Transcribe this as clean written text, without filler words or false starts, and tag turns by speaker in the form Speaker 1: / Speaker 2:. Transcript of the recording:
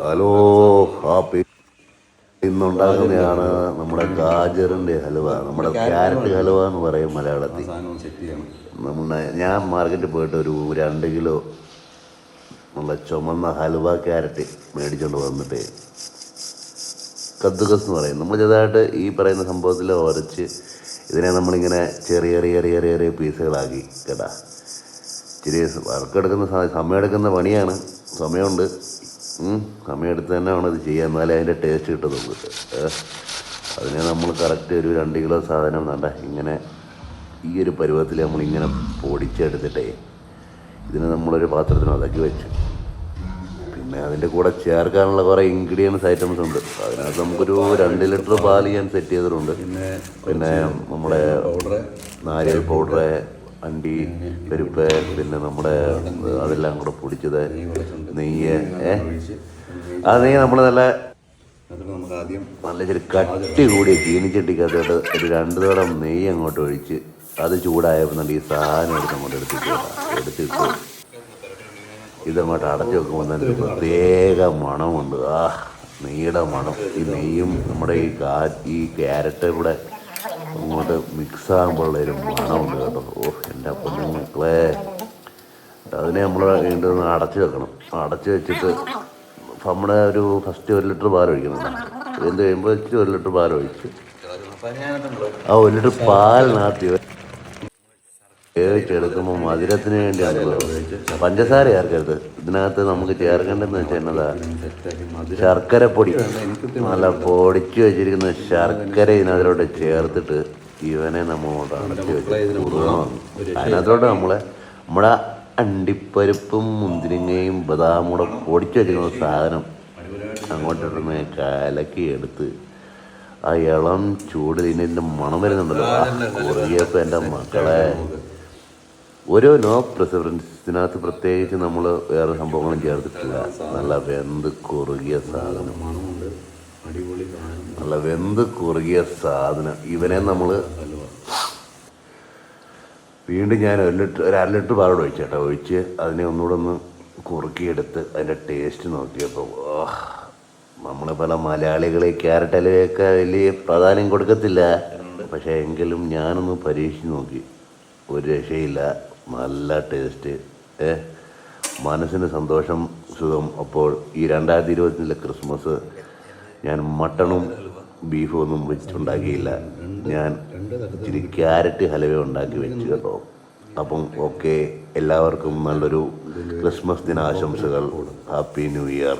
Speaker 1: Hello happy. ഇന്നുണ്ടാക്കുന്നതാണ് നമ്മുടെ ഗാജറിൻ്റെ ഹലുവ, നമ്മുടെ carrot halwa എന്ന് പറയും മലയാളത്തിൽ. ഞാൻ മാർക്കറ്റിൽ പോയിട്ട് ഒരു 2 കിലോ നല്ല ചുമന്ന ഹലുവ ക്യാരറ്റ് മേടിച്ചുകൊണ്ട് വന്നിട്ട് കദ്ദുകസ് എന്ന് പറയും. നമ്മൾ ചെറുതായിട്ട് ഈ പറയുന്ന സംഭവത്തിൽ ഉരച്ച് ഇതിനെ നമ്മളിങ്ങനെ ചെറിയ ചെറിയ ചെറിയ ചെറിയ ചെറിയ പീസുകളാക്കി കേട്ടാ. ഇച്ചിരി വർക്കെടുക്കുന്ന സമയമെടുക്കുന്ന പണിയാണ്, സമയമുണ്ട്. സമയമെടുത്ത് തന്നെ വേണം ഇത് ചെയ്യാൻ, എന്നാലേ അതിൻ്റെ ടേസ്റ്റ് കിട്ടുന്നുള്ളൂ. അതിനെ നമ്മൾ കറക്റ്റ് ഒരു 2 കിലോ സാധനം വേണ്ട ഇങ്ങനെ ഈ ഒരു പരുവത്തിൽ നമ്മളിങ്ങനെ പൊടിച്ചെടുത്തിട്ടേ ഇതിനെ നമ്മളൊരു പാത്രത്തിനകത്താക്കി വെച്ചു. പിന്നെ അതിൻ്റെ കൂടെ ചേർക്കാനുള്ള കുറേ ഇൻഗ്രീഡിയൻസ് ഐറ്റംസ് ഉണ്ട്. അതിനകത്ത് നമുക്കൊരു 2 ലിറ്റർ പാല് ഞാൻ സെറ്റ് ചെയ്തിട്ടുണ്ട്. പിന്നെ നമ്മുടെ നാരിയൽ പൗഡർ, അണ്ടി പരിപ്പ്, പിന്നെ നമ്മുടെ അതെല്ലാം കൂടെ പൊടിച്ചത്, നെയ്യ്. ആ നെയ്യ് നമ്മൾ നല്ല ഇച്ചിരി കട്ടി കൂടി ചീനിച്ചട്ടിക്കകത്തോട്ട് ഒരു 2 തടം നെയ്യ് അങ്ങോട്ട് ഒഴിച്ച് അത് ചൂടായപ്പോൾ ഈ സാധനം അങ്ങോട്ട് എടുത്തിട്ട് ഇതങ്ങോട്ട് അടച്ചു വെക്കുമ്പോൾ തന്നെ പ്രത്യേക മണമുണ്ട്. നെയ്യുടെ മണം. ഈ നെയ്യും നമ്മുടെ ഈ ക്യാരറ്റ് കൂടെ അങ്ങോട്ട് മിക്സ് ആകുമ്പോഴുള്ളൊരു മണമുണ്ട് കേട്ടോ. എൻ്റെ അപ്പം മക്കളെ, അതിനെ നമ്മൾ വീണ്ടും അടച്ചു വെക്കണം. അടച്ചു വെച്ചിട്ട് നമ്മുടെ ഒരു ഫസ്റ്റ് 1 ലിറ്റർ പാൽ ഒഴിക്കണം. എന്ത് കഴിയുമ്പോൾ ഇച്ചിരി 1 ലിറ്റർ പാൽ ഒഴിച്ച് ആ 1 ലിറ്റർ പാലിനകത്ത് വേവിച്ചെടുക്കുമ്പോൾ മധുരത്തിന് വേണ്ടിയാണ്. പഞ്ചസാര ചേർക്കരുത് ഇതിനകത്ത്. നമുക്ക് ചേർക്കേണ്ടതെന്ന് വെച്ചാൽ എന്നതാ, ശർക്കരപ്പൊടി. നല്ല പൊടിച്ച് വെച്ചിരിക്കുന്ന ശർക്കര ഇതിനകത്തോട്ട് ചേർത്തിട്ട് ഇവനെ നമ്മളോട് അടച്ച് വെച്ച് കുറുകണം. അതിനകത്തോട്ട് നമ്മുടെ അണ്ടിപ്പരിപ്പും മുന്തിരിങ്ങയും ബദാമും കൂടെ പൊടിച്ച് വെച്ചിരിക്കുന്ന സാധനം അങ്ങോട്ടിരുന്ന് കലക്കി എടുത്ത് ആ ഇളം ചൂട് ഇതിൻ്റെ മണം വരുന്നുണ്ടല്ലോ. കുറുകിയപ്പോൾ എൻ്റെ മക്കളെ, ഓരോ നോ പ്രിസർവേറ്റീവ്സിനകത്ത് പ്രത്യേകിച്ച് നമ്മൾ വേറെ സംഭവങ്ങളും ചേർത്തിട്ടില്ല. നല്ല വെന്ത് കുറുകിയ സാധനം, നല്ല വെന്ത് കുറുകിയ സാധനം. ഇവനെ നമ്മൾ വീണ്ടും ഞാൻ 1 ലിറ്റർ പാലോട് ഒഴിച്ചേട്ടാ. ഒഴിച്ച് അതിനെ ഒന്നുകൂടെ ഒന്ന് കുറുക്കിയെടുത്ത് അതിൻ്റെ ടേസ്റ്റ് നോക്കിയപ്പോൾ നമ്മൾ പല മലയാളികളെ ക്യാരറ്റ് ഹലുവയൊക്കെ വലിയ പ്രാധാന്യം കൊടുക്കത്തില്ല. പക്ഷേ എങ്കിലും ഞാനൊന്ന് പരീക്ഷിച്ച് നോക്കി. ഒരു രക്ഷയില്ല, നല്ല ടേസ്റ്റ്. മനസ്സിന് സന്തോഷം, സുഖം. അപ്പോൾ ഈ 2020 ക്രിസ്മസ് ഞാൻ മട്ടണും ബീഫും ഒന്നും വെച്ചുണ്ടാക്കിയില്ല. ഞാൻ ഇച്ചിരി ക്യാരറ്റ് ഹലുവ ഉണ്ടാക്കി വെച്ച് കേട്ടോ. അപ്പം ഓക്കെ, എല്ലാവർക്കും നല്ലൊരു ക്രിസ്മസ് ദിനാശംസകൾ. Happy new year.